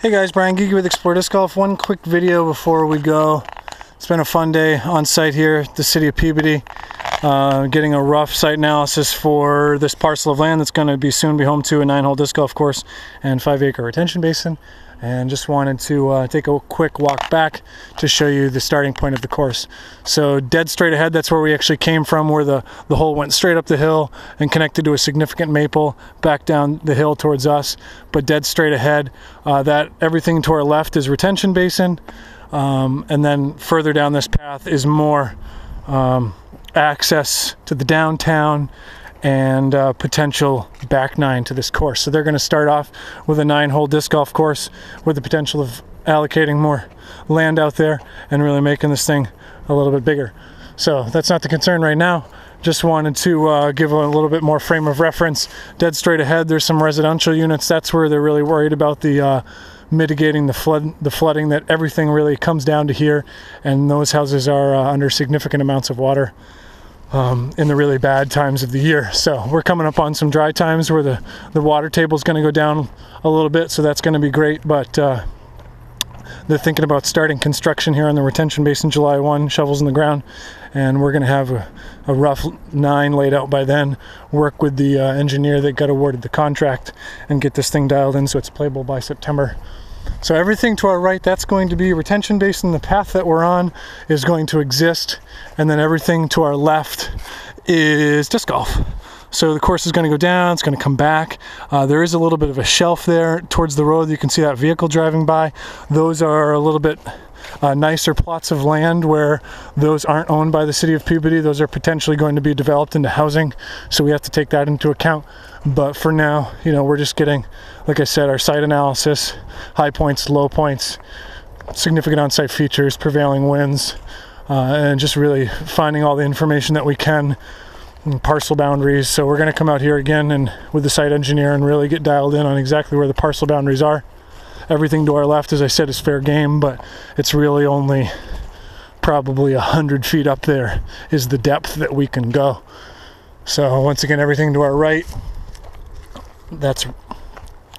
Hey guys, Brian Geeky with Explore Disc Golf. One quick video before we go. It's been a fun day on site here at the city of Peabody. Getting a rough site analysis for this parcel of land that's going to soon be home to a 9-hole disc golf course and 5-acre retention basin. And just wanted to take a quick walk back to show you the starting point of the course. So dead straight ahead, that's where we actually came from, where the hole went straight up the hill and connected to a significant maple back down the hill towards us. But dead straight ahead, that everything to our left is retention basin. And then further down this path is more access to the downtown and potential back nine to this course. So they're going to start off with a 9-hole disc golf course with the potential of allocating more land out there and really making this thing a little bit bigger. So that's not the concern right now. Just wanted to give a little bit more frame of reference. Dead straight ahead, there's some residential units. That's where they're really worried about the mitigating the flooding, that everything really comes down to here, and those houses are under significant amounts of water in the really bad times of the year. So we're coming up on some dry times where the water table is going to go down a little bit, so that's going to be great. But they're thinking about starting construction here on the retention basin July 1, shovels in the ground, and we're going to have a rough 9 laid out by then, work with the engineer that got awarded the contract and get this thing dialed in so it's playable by September. So everything to our right, that's going to be retention basin. The path that we're on is going to exist, and then everything to our left is disc golf. So the course is going to go down, it's going to come back. There is a little bit of a shelf there towards the road. You can see that vehicle driving by. Those are a little bit nicer plots of land where those aren't owned by the city of Peabody. Those are potentially going to be developed into housing, so we have to take that into account. But for now, you know, we're just getting, like I said, our site analysis, high points, low points, significant on-site features, prevailing winds, and just really finding all the information that we can, parcel boundaries. So we're going to come out here again and with the site engineer and really get dialed in on exactly where the parcel boundaries are. Everything to our left, as I said, is fair game, but it's really only probably 100 feet up there is the depth that we can go. So once again, everything to our right, that's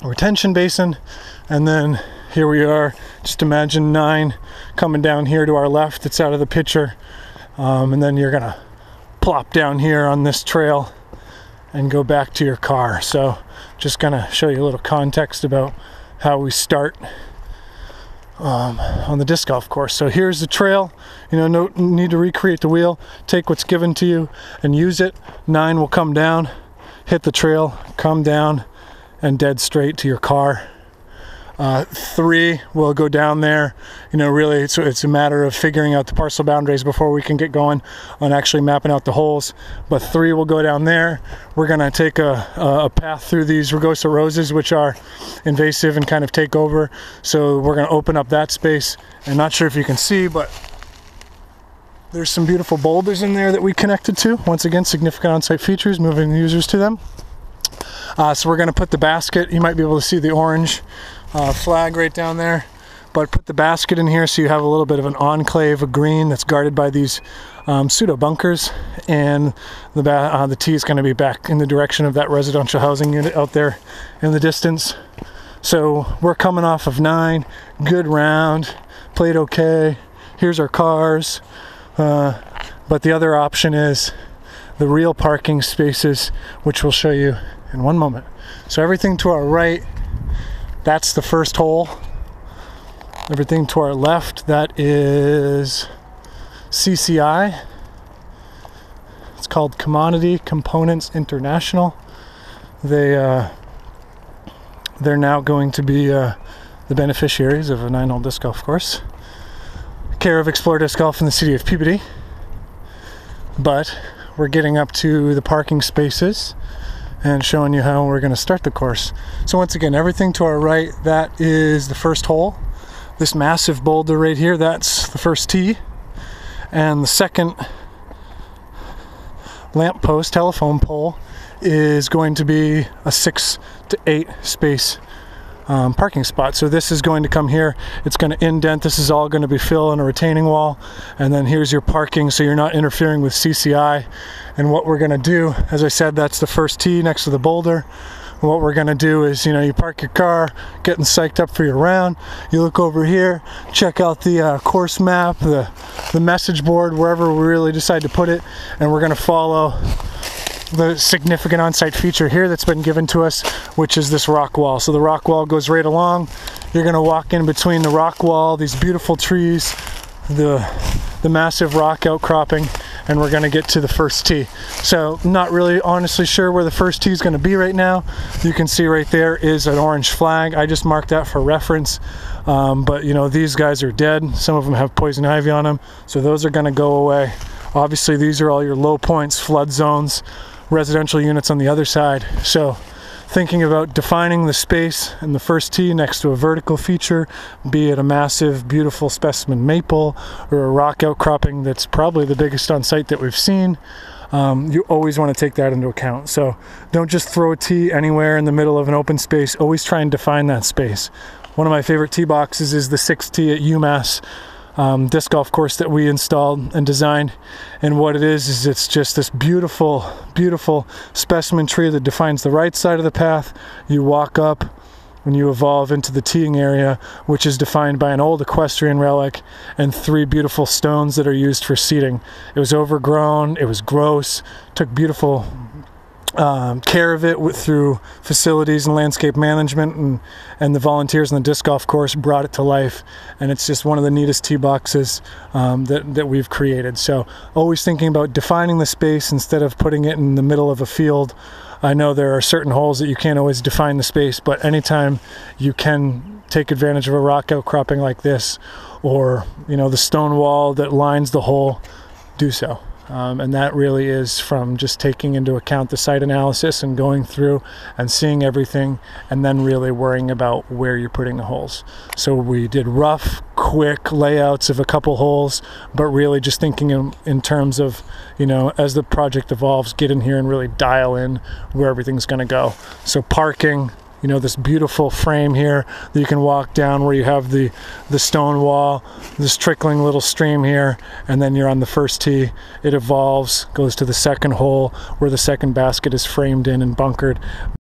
retention basin, and then here we are. Just imagine 9 coming down here to our left. It's out of the picture, and then you're gonna plop down here on this trail and go back to your car. So just gonna show you a little context about how we start on the disc golf course. So here's the trail. You know, no need to recreate the wheel. Take what's given to you and use it. 9 will come down, hit the trail, come down, and dead straight to your car. 3 will go down there. You know, really it's a matter of figuring out the parcel boundaries before we can get going on actually mapping out the holes. But 3 will go down there. We're gonna take a path through these rugosa roses, which are invasive and kind of take over. So we're gonna open up that space. And not sure if you can see, but there's some beautiful boulders in there that we connected to. Once again, significant on-site features, moving users to them. So we're gonna put the basket, you might be able to see the orange flag right down there, but put the basket in here so you have a little bit of an enclave of green that's guarded by these pseudo bunkers, and the tee is going to be back in the direction of that residential housing unit out there in the distance. So we're coming off of 9, good round, played okay. Here's our cars, but the other option is the real parking spaces, which we'll show you in one moment. So everything to our right, that's the first hole. Everything to our left, that is CCI. It's called Commodity Components International. They're now going to be the beneficiaries of a 9-hole disc golf course, care of Explore Disc Golf in the city of Peabody. But we're getting up to the parking spaces and showing you how we're going to start the course. So once again, everything to our right, that is the first hole. This massive boulder right here, that's the first tee. And the second lamppost, telephone pole, is going to be a 6 to 8 space parking spot. So this is going to come here, it's going to indent, this is all going to be fill in a retaining wall, and then here's your parking so you're not interfering with CCI. And what we're going to do, as I said, that's the first tee next to the boulder. what we're gonna do is, you know, you park your car, getting psyched up for your round, you look over here, check out the course map, the message board, wherever we really decide to put it, and we're gonna follow the significant on-site feature here that's been given to us, which is this rock wall. So the rock wall goes right along. You're gonna walk in between the rock wall, these beautiful trees, the massive rock outcropping, and we're gonna get to the first tee. So not really honestly sure where the first tee is gonna be right now. You can see right there is an orange flag. I just marked that for reference. But you know, these guys are dead. Some of them have poison ivy on them, so those are gonna go away. Obviously these are all your low points, flood zones, residential units on the other side. So thinking about defining the space in the first tee next to a vertical feature, be it a massive beautiful specimen maple or a rock outcropping that's probably the biggest on site that we've seen, you always want to take that into account. So don't just throw a tee anywhere in the middle of an open space, always try and define that space. One of my favorite tee boxes is the 6th tee at UMass disc golf course that we installed and designed, and what it is it's just this beautiful specimen tree that defines the right side of the path. You walk up and you evolve into the teeing area, which is defined by an old equestrian relic and 3 beautiful stones that are used for seating. It was overgrown, it was gross, took beautiful care of it through facilities and landscape management, and the volunteers on the disc golf course brought it to life, and it's just one of the neatest tee boxes that we've created. So always thinking about defining the space instead of putting it in the middle of a field. I know there are certain holes that you can't always define the space, but anytime you can take advantage of a rock outcropping like this, or you know, the stone wall that lines the hole, do so. And that really is from just taking into account the site analysis and going through and seeing everything, and then really worrying about where you're putting the holes. So we did rough, quick layouts of a couple holes, but really just thinking in terms of, you know, as the project evolves, get in here and really dial in where everything's going to go. So parking, you know, this beautiful frame here that you can walk down where you have the stone wall, this trickling little stream here, and then you're on the first tee. It evolves, goes to the second hole where the second basket is framed in and bunkered.